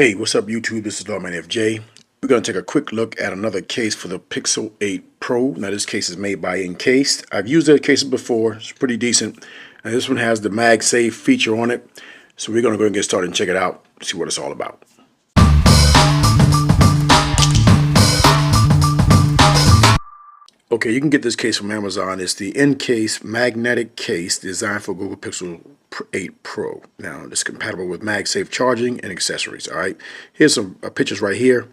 Hey, what's up YouTube? This is Lawman FJ. We're going to take a quick look at another case for the Pixel 8 Pro. Now this case is made by Encased. I've used their cases before. It's pretty decent. And this one has the MagSafe feature on it. So we're going to go and get started and check it out, see what it's all about. Okay, you can get this case from Amazon. It's the Encased magnetic case designed for Google Pixel 8 Pro. Now, it's compatible with MagSafe charging and accessories. All right, here's some pictures right here.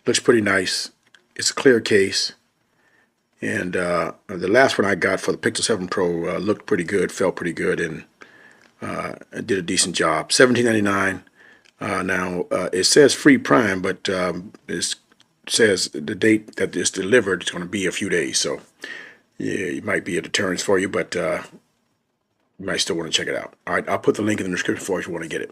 Looks pretty nice. It's a clear case. And the last one I got for the Pixel 7 Pro looked pretty good, felt pretty good, and did a decent job. $17.99. Now, it says free Prime, but it says the date that it's delivered is going to be a few days. So, yeah, it might be a deterrence for you, but you might still want to check it out. All right, I'll put the link in the description for you if you want to get it.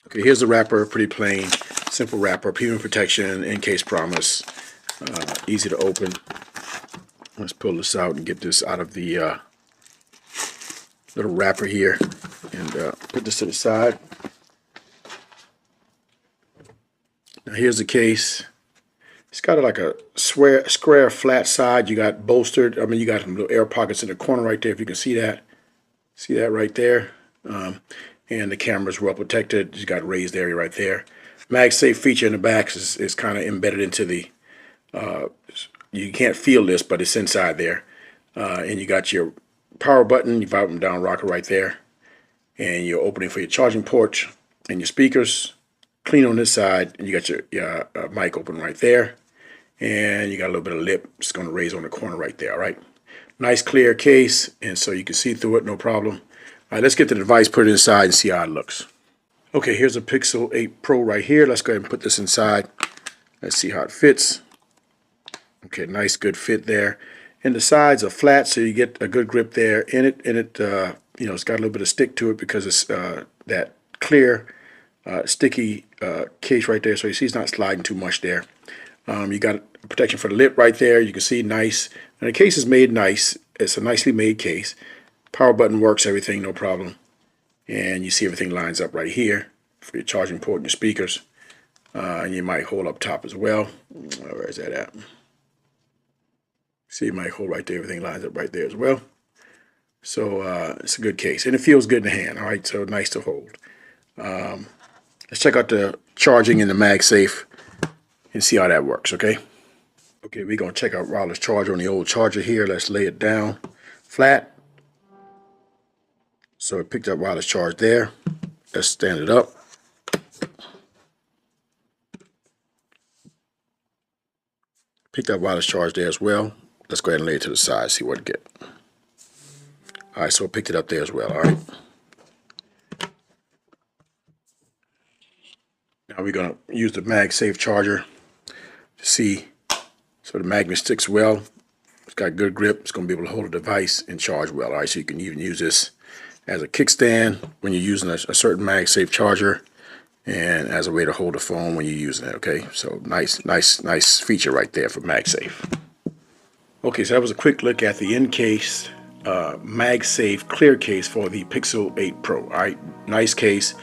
Okay, here's the wrapper. Pretty plain, simple wrapper. Premium protection, Encased promise. Easy to open. Let's pull this out and get this out of the little wrapper here, and put this to the side. Now here's the case. It's got like a square flat side. You got bolstered. I mean, you got some little air pockets in the corner right there, if you can see that. See that right there? And the camera's well protected. You got raised area right there. MagSafe feature in the back is kind of embedded into the, you can't feel this, but it's inside there. And you got your power button, your up and down rocker right there. And your opening for your charging port and your speakers. Clean on this side. And you got your mic open right there. And you got a little bit of lip. It's going to raise on the corner right there, all right? Nice clear case, and so you can see through it, no problem. All right, let's get the device, put it inside, and see how it looks. Okay, here's a Pixel 8 Pro right here. Let's go ahead and put this inside. Let's see how it fits. Okay, nice, good fit there. And the sides are flat, so you get a good grip there in it. And it, you know, it's got a little bit of stick to it because it's that clear, sticky case right there. So you see it's not sliding too much there. You got protection for the lip right there. You can see nice. And the case is made nice. It's a nicely made case. Power button works, everything, no problem. And you see everything lines up right here for your charging port and your speakers. And you mic hold up top as well. Where is that at? See, you mic hold right there. Everything lines up right there as well. So it's a good case. And it feels good in the hand. All right, so nice to hold. Let's check out the charging in the MagSafe and see how that works, okay? Okay, we're going to check out wireless charger on the old charger here. Let's lay it down flat. So it picked up wireless charge there. Let's stand it up. Picked up wireless charge there as well. Let's go ahead and lay it to the side, see what it gets. All right, so it picked it up there as well, all right? Now we're going to use the MagSafe charger to see so the magnet sticks well. It's got good grip. It's going to be able to hold the device and charge well. All right, so you can even use this as a kickstand when you're using a certain MagSafe charger, and as a way to hold the phone when you're using it. Okay, so nice feature right there for MagSafe. Okay, so that was a quick look at the Encased MagSafe clear case for the Pixel 8 Pro. All right, nice case,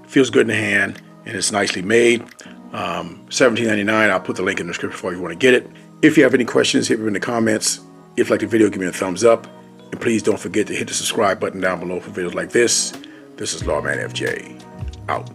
feels good in the hand, and it's nicely made. $17.99. I'll put the link in the description for you if you want to get it. If you have any questions, hit me in the comments. If you like the video, give me a thumbs up. And please don't forget to hit the subscribe button down below for videos like this. This is Lawman FJ. Out.